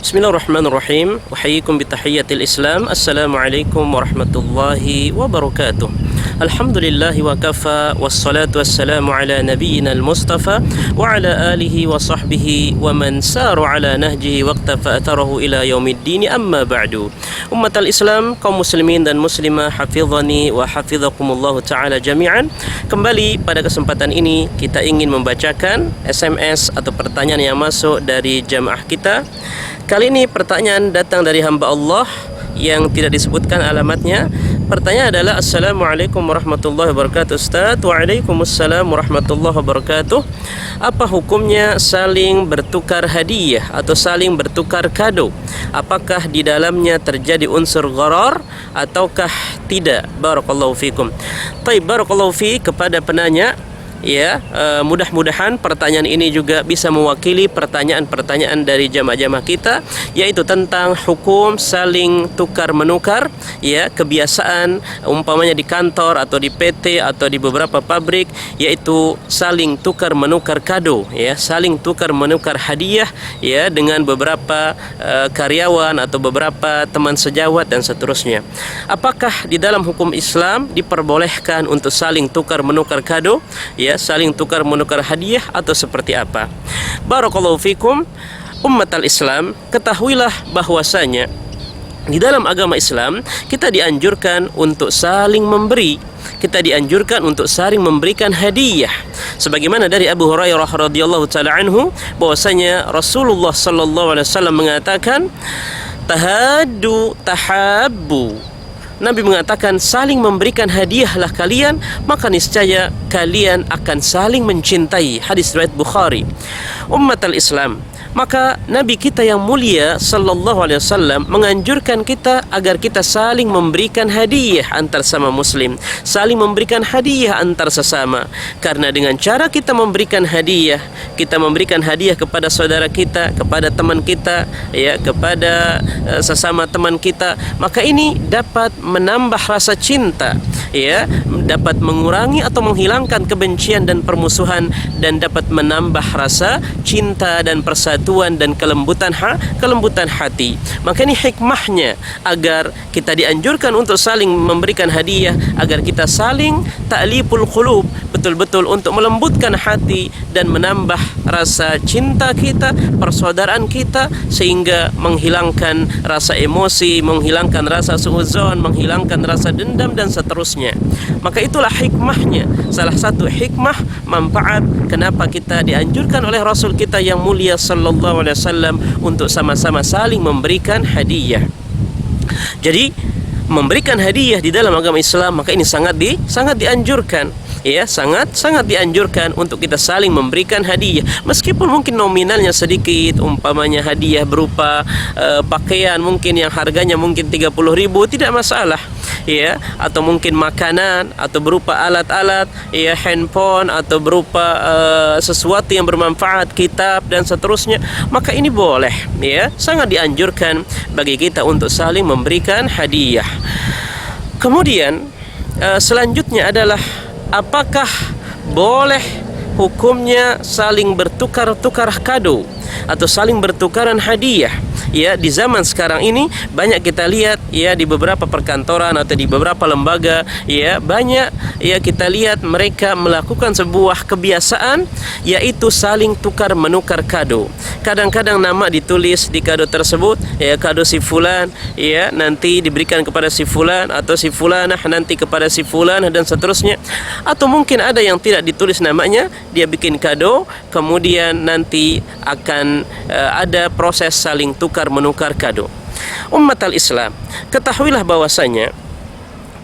Bismillahirrahmanirrahim. Uhayyikum bitahiyyatil Islam. Assalamualaikum warahmatullahi wabarakatuh. Alhamdulillahi wa kafa, wassalatu wassalamu ala nabiyyina al-mustafa wa ala alihi wa sahbihi wa man saru ala nahjihi waqtafa atharahu ila yaumiddin, amma ba'du. Ummatal Islam, kaum muslimin dan muslimah, hafizani wa hafizakumullahu ta'ala jami'an. Kembali pada kesempatan ini kita ingin membacakan SMS atau pertanyaan yang masuk dari jamaah kita. Kali ini pertanyaan datang dari hamba Allah yang tidak disebutkan alamatnya. Pertanyaan adalah, Assalamualaikum warahmatullahi wabarakatuh Ustaz. Waalaikumsalam warahmatullahi wabarakatuh. Apa hukumnya saling bertukar hadiah atau saling bertukar kado? Apakah di dalamnya terjadi unsur gharar ataukah tidak? Barakallahu fikum. Baik, barakallahu fi kepada penanya. Ya, mudah-mudahan pertanyaan ini juga bisa mewakili pertanyaan-pertanyaan dari jamaah-jamaah kita, yaitu tentang hukum saling tukar menukar, ya, kebiasaan umpamanya di kantor atau di PT atau di beberapa pabrik, yaitu saling tukar menukar kado, ya, saling tukar menukar hadiah, ya, dengan beberapa karyawan atau beberapa teman sejawat dan seterusnya. Apakah di dalam hukum Islam diperbolehkan untuk saling tukar menukar kado, ya, saling tukar menukar hadiah atau seperti apa? Barakallahu fikum. Ummatal Islam, ketahuilah bahwasanya di dalam agama Islam kita dianjurkan untuk saling memberi. Kita dianjurkan untuk saling memberikan hadiah. Sebagaimana dari Abu Hurairah radhiyallahu taala anhu bahwasanya Rasulullah sallallahu alaihi wasallam mengatakan, tahaddu tahabbu. Nabi mengatakan, saling memberikan hadiahlah kalian, maka niscaya kalian akan saling mencintai. Hadis riwayat Bukhari. Ummatul Islam, maka Nabi kita yang mulia sallallahu alaihi wasallam menganjurkan kita agar kita saling memberikan hadiah antar sama muslim, saling memberikan hadiah antar sesama. Karena dengan cara kita memberikan hadiah kepada saudara kita, kepada teman kita, ya, kepada sesama teman kita, maka ini dapat menambah rasa cinta, ya, dapat mengurangi atau menghilangkan kebencian dan permusuhan, dan dapat menambah rasa cinta dan persatuan dan kelembutan hati. Maka ini hikmahnya agar kita dianjurkan untuk saling memberikan hadiah, agar kita saling ta'liful qulub, betul-betul untuk melembutkan hati dan menambah rasa cinta kita, persaudaraan kita, sehingga menghilangkan rasa emosi, menghilangkan rasa suudzon, menghilangkan rasa dendam dan seterusnya. Maka itulah hikmahnya, salah satu hikmah manfaat kenapa kita dianjurkan oleh Rasul kita yang mulia sallallahu alaihi wasallam untuk sama-sama saling memberikan hadiah. Jadi memberikan hadiah di dalam agama Islam, maka ini sangat dianjurkan, ya, sangat dianjurkan untuk kita saling memberikan hadiah, meskipun mungkin nominalnya sedikit, umpamanya hadiah berupa pakaian mungkin yang harganya mungkin 30.000, tidak masalah, ya, atau mungkin makanan, atau berupa alat-alat, ya, handphone, atau berupa sesuatu yang bermanfaat, kitab dan seterusnya, maka ini boleh, ya, sangat dianjurkan bagi kita untuk saling memberikan hadiah. Kemudian selanjutnya adalah, apakah boleh hukumnya saling bertukar-tukar kado atau saling bertukaran hadiah? Ya, di zaman sekarang ini banyak kita lihat, ya, di beberapa perkantoran atau di beberapa lembaga, ya, banyak, ya, kita lihat mereka melakukan sebuah kebiasaan, yaitu saling tukar menukar kado. Kadang-kadang nama ditulis di kado tersebut, ya, kado si fulan, ya, nanti diberikan kepada si fulan, atau si fulanah nanti kepada si fulan, dan seterusnya. Atau mungkin ada yang tidak ditulis namanya, dia bikin kado, kemudian nanti akan ada proses saling tukar menukar kado. Ummatul Islam, ketahuilah bahwasanya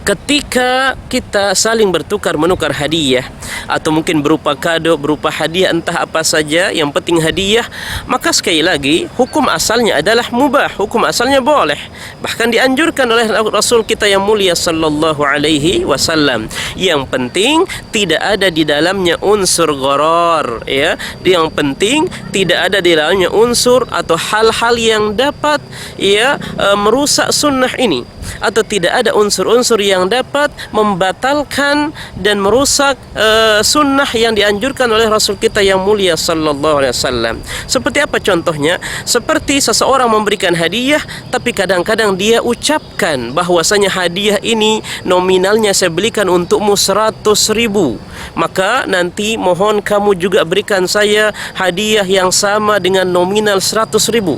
ketika kita saling bertukar menukar hadiah, atau mungkin berupa kado, berupa hadiah, entah apa saja, yang penting hadiah, maka sekali lagi hukum asalnya adalah mubah, hukum asalnya boleh, bahkan dianjurkan oleh Rasul kita yang mulia sallallahu alaihi wasallam. Yang penting tidak ada di dalamnya unsur gharar, ya, yang penting tidak ada di dalamnya unsur atau hal-hal yang dapat, ya, merusak sunnah ini, atau tidak ada unsur-unsur yang yang dapat membatalkan dan merusak sunnah yang dianjurkan oleh Rasul kita yang mulia sallallahu alaihi wasallam. Seperti apa contohnya? Seperti seseorang memberikan hadiah tapi kadang-kadang dia ucapkan bahwasanya hadiah ini nominalnya saya belikan untukmu 100.000, maka nanti mohon kamu juga berikan saya hadiah yang sama dengan nominal 100.000.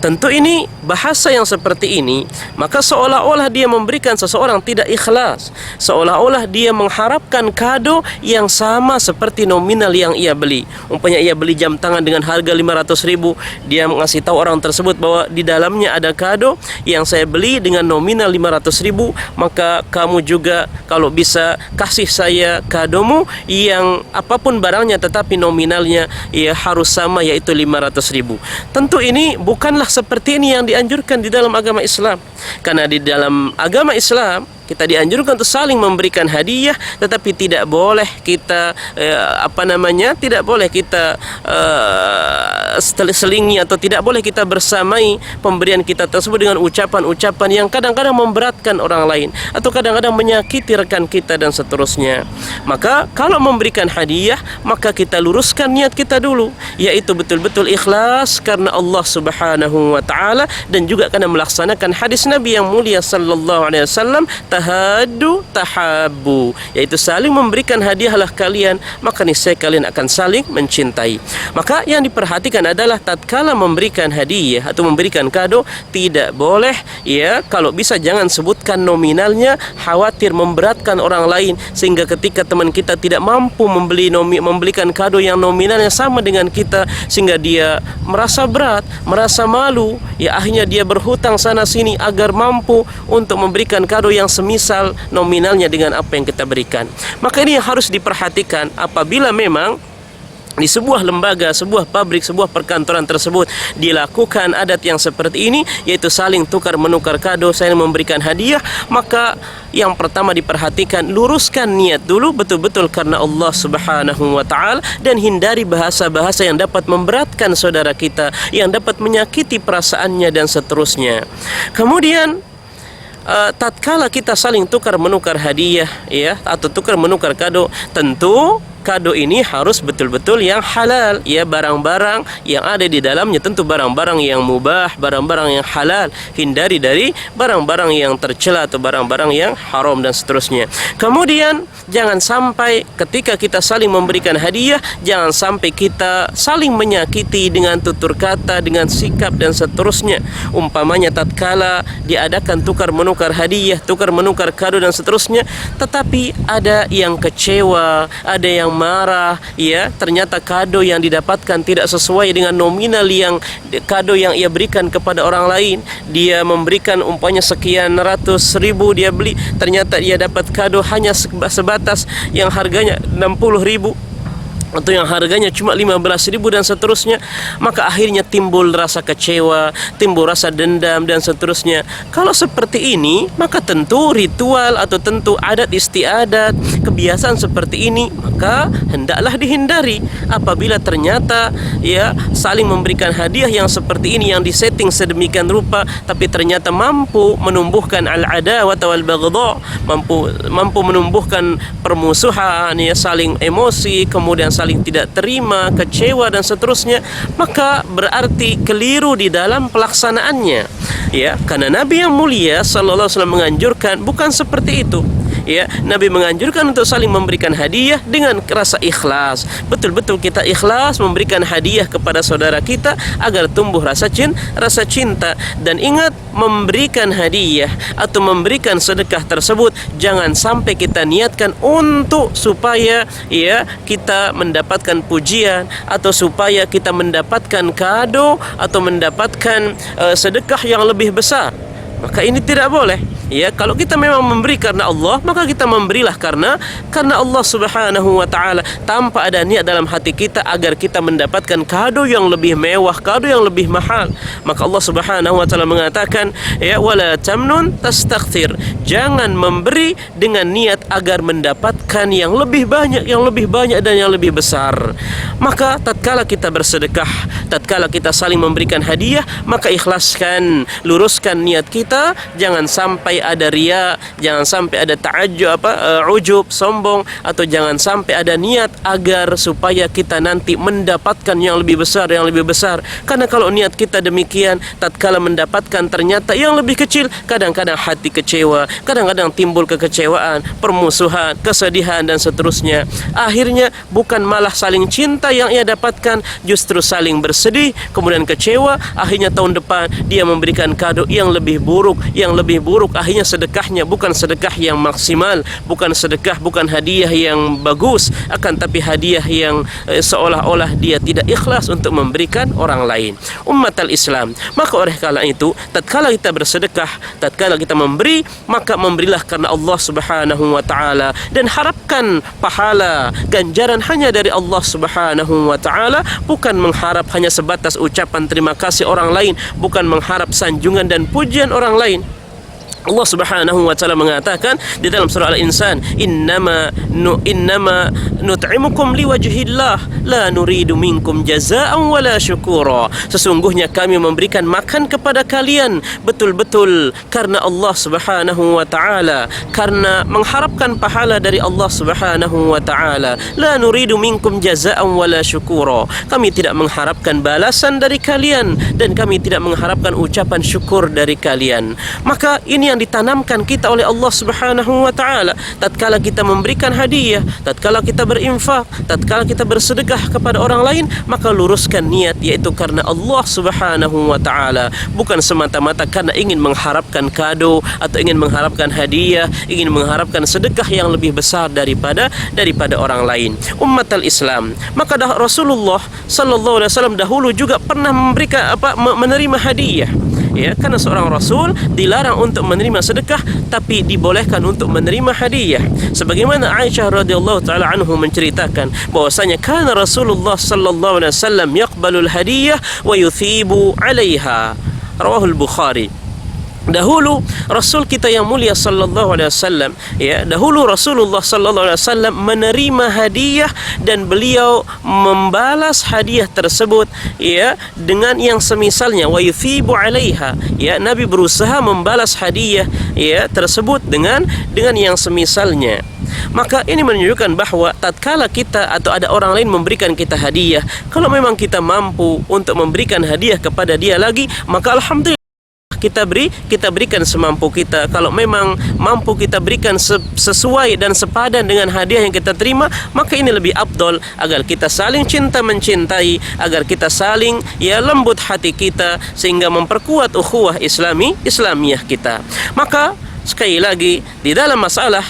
Tentu ini bahasa yang seperti ini, maka seolah-olah dia memberikan seseorang tidak ikhlas, seolah-olah dia mengharapkan kado yang sama seperti nominal yang ia beli. Umpamanya ia beli jam tangan dengan harga 500.000, dia mengasih tahu orang tersebut bahwa di dalamnya ada kado yang saya beli dengan nominal 500.000, maka kamu juga kalau bisa kasih saya kadomu yang apapun barangnya tetapi nominalnya ya harus sama, yaitu 500.000. Tentu ini bukanlah seperti ini yang dianjurkan di dalam agama Islam. Karena di dalam agama Islam kita dianjurkan untuk saling memberikan hadiah, tetapi tidak boleh kita tidak boleh kita selingi atau tidak boleh kita bersamai pemberian kita tersebut dengan ucapan-ucapan yang kadang-kadang memberatkan orang lain atau kadang-kadang menyakiti rekan kita dan seterusnya. Maka kalau memberikan hadiah, maka kita luruskan niat kita dulu, yaitu betul-betul ikhlas karena Allah Subhanahu wa taala dan juga karena melaksanakan hadis Nabi yang mulia sallallahu alaihi wasallam, tahaddu tahabbu, yaitu saling memberikan hadiahlah kalian, maka niscaya kalian akan saling mencintai. Maka yang diperhatikan adalah tatkala memberikan hadiah atau memberikan kado, tidak boleh ya, kalau bisa jangan sebutkan nominalnya, khawatir memberatkan orang lain sehingga ketika teman kita tidak mampu membelikan kado yang nominalnya sama dengan kita, sehingga dia merasa berat, merasa malu, ya akhirnya dia berhutang sana sini agar mampu untuk memberikan kado yang semisal nominalnya dengan apa yang kita berikan. Maka ini yang harus diperhatikan apabila memang di sebuah lembaga, sebuah pabrik, sebuah perkantoran tersebut dilakukan adat yang seperti ini, yaitu saling tukar menukar kado, saling memberikan hadiah, maka yang pertama diperhatikan, luruskan niat dulu betul-betul karena Allah Subhanahu wa taala, dan hindari bahasa-bahasa yang dapat memberatkan saudara kita, yang dapat menyakiti perasaannya dan seterusnya. Kemudian tatkala kita saling tukar menukar hadiah ya, atau tukar menukar kado, tentu kado ini harus betul-betul yang halal ya, barang-barang yang ada di dalamnya tentu barang-barang yang mubah, barang-barang yang halal, hindari dari barang-barang yang tercela atau barang-barang yang haram dan seterusnya. Kemudian jangan sampai ketika kita saling memberikan hadiah, jangan sampai kita saling menyakiti dengan tutur kata, dengan sikap dan seterusnya. Umpamanya tatkala diadakan tukar menukar hadiah, tukar menukar kado dan seterusnya, tetapi ada yang kecewa, ada yang marah ya, ternyata kado yang didapatkan tidak sesuai dengan nominal yang kado yang ia berikan kepada orang lain. Dia memberikan umpamanya sekian ratus ribu dia beli, ternyata ia dapat kado hanya sebatas yang harganya 60.000 atau yang harganya cuma 15.000 dan seterusnya. Maka akhirnya timbul rasa kecewa, timbul rasa dendam dan seterusnya. Kalau seperti ini, maka tentu ritual atau tentu adat istiadat, kebiasaan seperti ini maka hendaklah dihindari. Apabila ternyata ya saling memberikan hadiah yang seperti ini, yang disetting sedemikian rupa, tapi ternyata mampu menumbuhkan al-adawah wal baghdha, mampu menumbuhkan permusuhan ya, saling emosi, kemudian saling tidak terima, kecewa dan seterusnya, maka berarti keliru di dalam pelaksanaannya ya, karena Nabi yang mulia sallallahu alaihi wasallam menganjurkan bukan seperti itu ya. Nabi menganjurkan untuk saling memberikan hadiah dengan rasa ikhlas, betul-betul kita ikhlas memberikan hadiah kepada saudara kita agar tumbuh rasa cinta. Dan ingat, memberikan hadiah atau memberikan sedekah tersebut jangan sampai kita niatkan untuk supaya ya kita mendapatkan pujian atau supaya kita mendapatkan kado atau mendapatkan sedekah yang lebih besar. Maka ini tidak boleh ya. Kalau kita memang memberi karena Allah, maka kita memberilah karena Allah Subhanahu wa taala, tanpa ada niat dalam hati kita agar kita mendapatkan kado yang lebih mewah, kado yang lebih mahal. Maka Allah Subhanahu wa taala mengatakan ya, wala tamnun tastakthir, jangan memberi dengan niat agar mendapatkan yang lebih banyak, dan yang lebih besar. Maka tatkala kita bersedekah, tatkala kita saling memberikan hadiah, maka ikhlaskan, luruskan niat kita, jangan sampai ada riya, jangan sampai ada ujub, sombong, atau jangan sampai ada niat agar supaya kita nanti mendapatkan yang lebih besar, Karena kalau niat kita demikian, tatkala mendapatkan ternyata yang lebih kecil, kadang-kadang hati kecewa, kadang-kadang timbul kekecewaan, permusuhan, kesedihan, dan seterusnya. Akhirnya bukan malah saling cinta yang ia dapatkan, justru saling bersedih, kemudian kecewa. Akhirnya tahun depan dia memberikan kado yang lebih buruk, akhirnya sedekahnya bukan sedekah yang maksimal, bukan hadiah yang bagus, akan tapi hadiah yang seolah-olah dia tidak ikhlas untuk memberikan orang lain. Ummatal Islam, maka oleh karena itu, tatkala kita bersedekah, tatkala kita memberi, maka memberilah karena Allah Subhanahu wa taala, dan harapkan pahala ganjaran hanya dari Allah Subhanahu wa taala, bukan mengharap hanya sebatas ucapan terima kasih orang lain, bukan mengharap sanjungan dan pujian orang lain. Allah Subhanahu wa taala mengatakan di dalam surah Al-Insan, innama nut'imukum liwajhillah la nuridu minkum jazaa'an wala syukura. Sesungguhnya kami memberikan makan kepada kalian betul-betul karena Allah Subhanahu wa taala, karena mengharapkan pahala dari Allah Subhanahu wa taala. La nuridu minkum jazaa'an wala syukura. Kami tidak mengharapkan balasan dari kalian, dan kami tidak mengharapkan ucapan syukur dari kalian. Maka ini yang ditanamkan kita oleh Allah Subhanahu wa taala. Tatkala kita memberikan hadiah, tatkala kita berinfak, tatkala kita bersedekah kepada orang lain, maka luruskan niat, yaitu karena Allah Subhanahu wa taala, bukan semata-mata karena ingin mengharapkan kado atau ingin mengharapkan hadiah, ingin mengharapkan sedekah yang lebih besar daripada orang lain. Ummatul Islam, maka Rasulullah sallallahu alaihi wasallam dahulu juga pernah menerima hadiah. Ya, karena seorang Rasul dilarang untuk menerima sedekah, tapi dibolehkan untuk menerima hadiah. Sebagaimana Aisyah radhiyallahu taala anhu menceritakan bahwasanya kana Rasulullah sallallahu alaihi wasallam yaqbalul hadiyah wa yuthibu 'alaiha. Rawahul Bukhari. Dahulu Rasul kita yang mulia sallallahu alaihi wasallam, dahulu Rasulullah sallallahu alaihi wasallam menerima hadiah dan beliau membalas hadiah tersebut dengan yang semisalnya, wa yuthibu 'alaiha. Nabi berusaha membalas hadiah tersebut dengan yang semisalnya. Maka ini menunjukkan bahwa tatkala kita atau ada orang lain memberikan kita hadiah, kalau memang kita mampu untuk memberikan hadiah kepada dia lagi, maka alhamdulillah kita berikan semampu kita. Kalau memang mampu kita berikan sesuai dan sepadan dengan hadiah yang kita terima, maka ini lebih afdol, agar kita saling cinta mencintai, agar kita saling lembut hati kita, sehingga memperkuat ukhuwah Islamiyah kita. Maka sekali lagi, di dalam masalah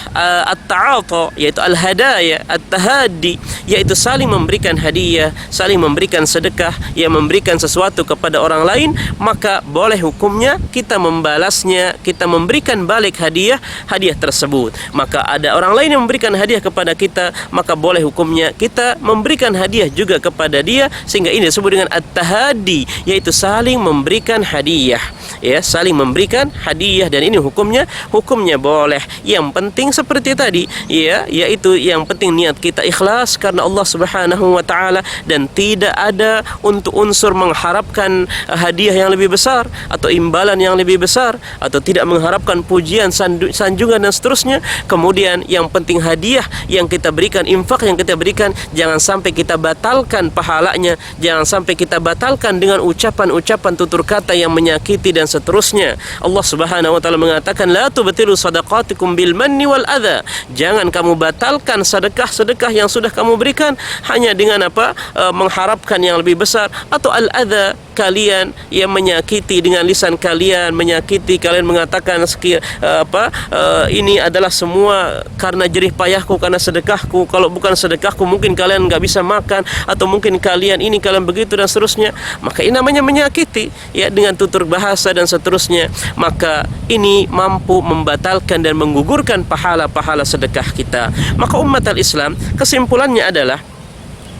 at-ta'ata, yaitu al-hadaya, at-tahaddi, yaitu saling memberikan hadiah, saling memberikan sedekah, memberikan sesuatu kepada orang lain, maka boleh hukumnya kita membalasnya, kita memberikan balik hadiah tersebut. Maka ada orang lain yang memberikan hadiah kepada kita, maka boleh hukumnya kita memberikan hadiah juga kepada dia, sehingga ini disebut dengan at-tahaddi, yaitu saling memberikan hadiah. Saling memberikan hadiah, dan ini hukumnya boleh. Yang penting seperti tadi, yaitu yang penting niat kita ikhlas karena Allah Subhanahu wa taala, dan tidak ada untuk unsur mengharapkan hadiah yang lebih besar atau imbalan yang lebih besar, atau tidak mengharapkan pujian, sanjungan, dan seterusnya. Kemudian yang penting hadiah yang kita berikan, infak yang kita berikan, jangan sampai kita batalkan pahalanya, jangan sampai kita batalkan dengan ucapan-ucapan tutur kata yang menyakiti dan seterusnya. Allah Subhanahu wa taala mengatakan, la tubtilu sadaqatikum bil manni wal adha. Jangan kamu batalkan sedekah yang sudah kamu berikan hanya dengan mengharapkan yang lebih besar, atau al adha, kalian yang menyakiti dengan lisan kalian, menyakiti kalian, mengatakan ini adalah semua karena jerih payahku, karena sedekahku. Kalau bukan sedekahku mungkin kalian nggak bisa makan, atau mungkin kalian begitu, dan seterusnya. Maka ini namanya menyakiti dengan tutur bahasa dan seterusnya. Maka ini mampu membatalkan dan menggugurkan pahala-pahala sedekah kita. Maka umat al-Islam, kesimpulannya adalah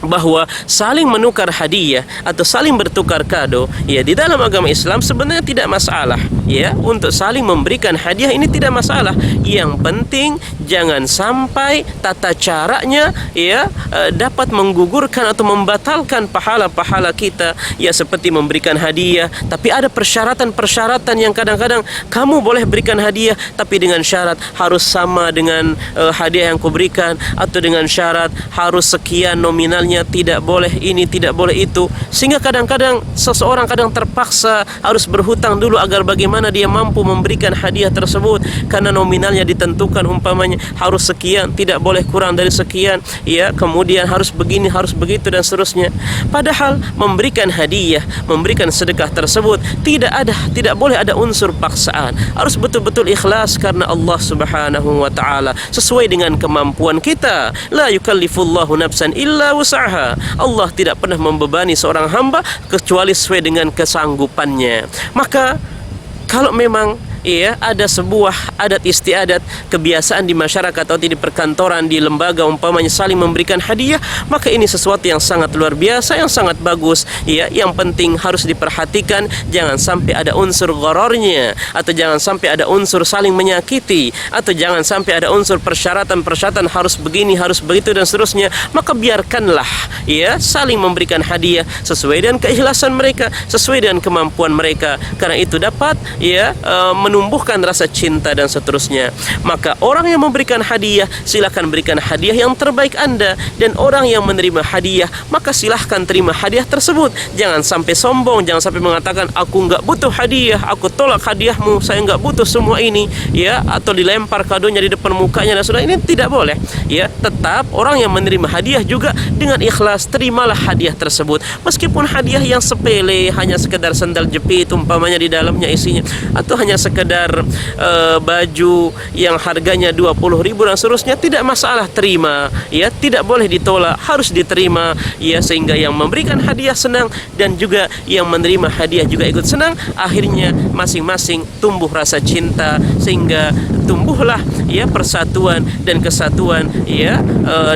bahwa saling menukar hadiah atau saling bertukar kado ya di dalam agama Islam sebenarnya tidak masalah ya. Untuk saling memberikan hadiah ini tidak masalah. Yang penting jangan sampai tata caranya ya dapat menggugurkan atau membatalkan pahala-pahala kita ya, seperti memberikan hadiah tapi ada persyaratan-persyaratan yang kadang-kadang kamu boleh berikan hadiah tapi dengan syarat harus sama dengan hadiah yang kau berikan, atau dengan syarat harus sekian nominalnya, tidak boleh ini, tidak boleh itu, sehingga kadang-kadang seseorang kadang terpaksa harus berhutang dulu agar bagaimana dia mampu memberikan hadiah tersebut, karena nominalnya ditentukan umpamanya harus sekian, tidak boleh kurang dari sekian ya, kemudian harus begini, harus begitu dan seterusnya. Padahal memberikan hadiah, memberikan sedekah tersebut tidak boleh ada unsur paksaan, harus betul-betul ikhlas karena Allah Subhanahu wa taala, sesuai dengan kemampuan kita. La yukallifullahu nafsan illa wus'aha. Allah tidak pernah membebani seorang hamba kecuali sesuai dengan kesanggupannya. Maka kalau memang ada sebuah adat istiadat, kebiasaan di masyarakat atau di perkantoran, di lembaga umpamanya saling memberikan hadiah, maka ini sesuatu yang sangat luar biasa, yang sangat bagus ya. Yang penting harus diperhatikan jangan sampai ada unsur gharornya, atau jangan sampai ada unsur saling menyakiti, atau jangan sampai ada unsur persyaratan-persyaratan harus begini, harus begitu dan seterusnya. Maka biarkanlah ya saling memberikan hadiah sesuai dengan keikhlasan mereka, sesuai dengan kemampuan mereka, karena itu dapat menumbuhkan rasa cinta dan seterusnya. Maka orang yang memberikan hadiah, silakan berikan hadiah yang terbaik Anda, dan orang yang menerima hadiah, maka silahkan terima hadiah tersebut. Jangan sampai sombong, jangan sampai mengatakan aku nggak butuh hadiah, aku tolak hadiahmu, saya nggak butuh semua ini ya, atau dilempar kadonya di depan mukanya dan sudah. Ini tidak boleh ya. Tetap orang yang menerima hadiah juga dengan ikhlas terimalah hadiah tersebut, meskipun hadiah yang sepele, hanya sekedar sandal jepit umpamanya di dalamnya isinya, atau hanya sekedar baju yang harganya 20.000 dan seterusnya, tidak masalah, terima ya, tidak boleh ditolak, harus diterima ya, sehingga yang memberikan hadiah senang dan juga yang menerima hadiah juga ikut senang. Akhirnya masing-masing tumbuh rasa cinta, sehingga tumbuhlah ya persatuan dan kesatuan ya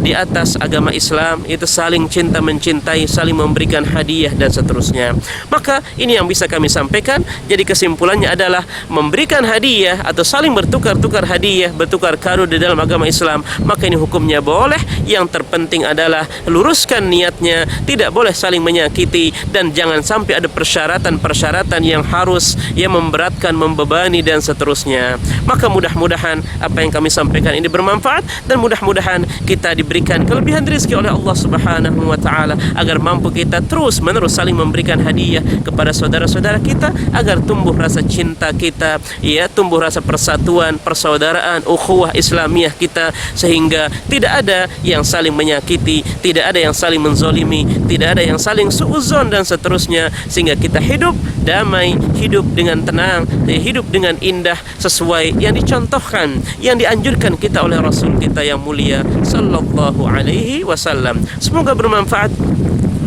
di atas agama Islam, itu saling cinta mencintai, saling memberikan hadiah dan seterusnya. Maka ini yang bisa kami sampaikan. Jadi kesimpulannya adalah memberikan hadiah atau saling bertukar-tukar hadiah, bertukar kado di dalam agama Islam, maka ini hukumnya boleh. Yang terpenting adalah luruskan niatnya, tidak boleh saling menyakiti, dan jangan sampai ada persyaratan-persyaratan yang harus memberatkan, membebani dan seterusnya. Maka mudah-mudahan apa yang kami sampaikan ini bermanfaat, dan mudah-mudahan kita diberikan kelebihan rezeki oleh Allah Subhanahu wa taala, agar mampu kita terus-menerus saling memberikan hadiah kepada saudara-saudara kita, agar tumbuh rasa cinta kita ya, tumbuh rasa persatuan, persaudaraan, ukhuwah Islamiyah kita, sehingga tidak ada yang saling menyakiti, tidak ada yang saling menzolimi, tidak ada yang saling suuzon dan seterusnya, sehingga kita hidup damai, hidup dengan tenang, hidup dengan indah, sesuai yang dicontohkan, yang dianjurkan kita oleh Rasul kita yang mulia sallallahu alaihi wasallam. Semoga bermanfaat.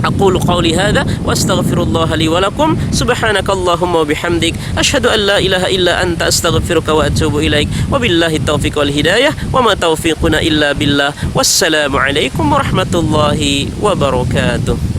أقول قولي هذا وأستغفر الله لي ولكم. سبحانك اللهم وبحمدك أشهد أن لا إله إلا أنت أستغفرك وأتوب إليك وبالله التوفيق والهداية وما توفيقنا إلا بالله والسلام عليكم ورحمة الله وبركاته.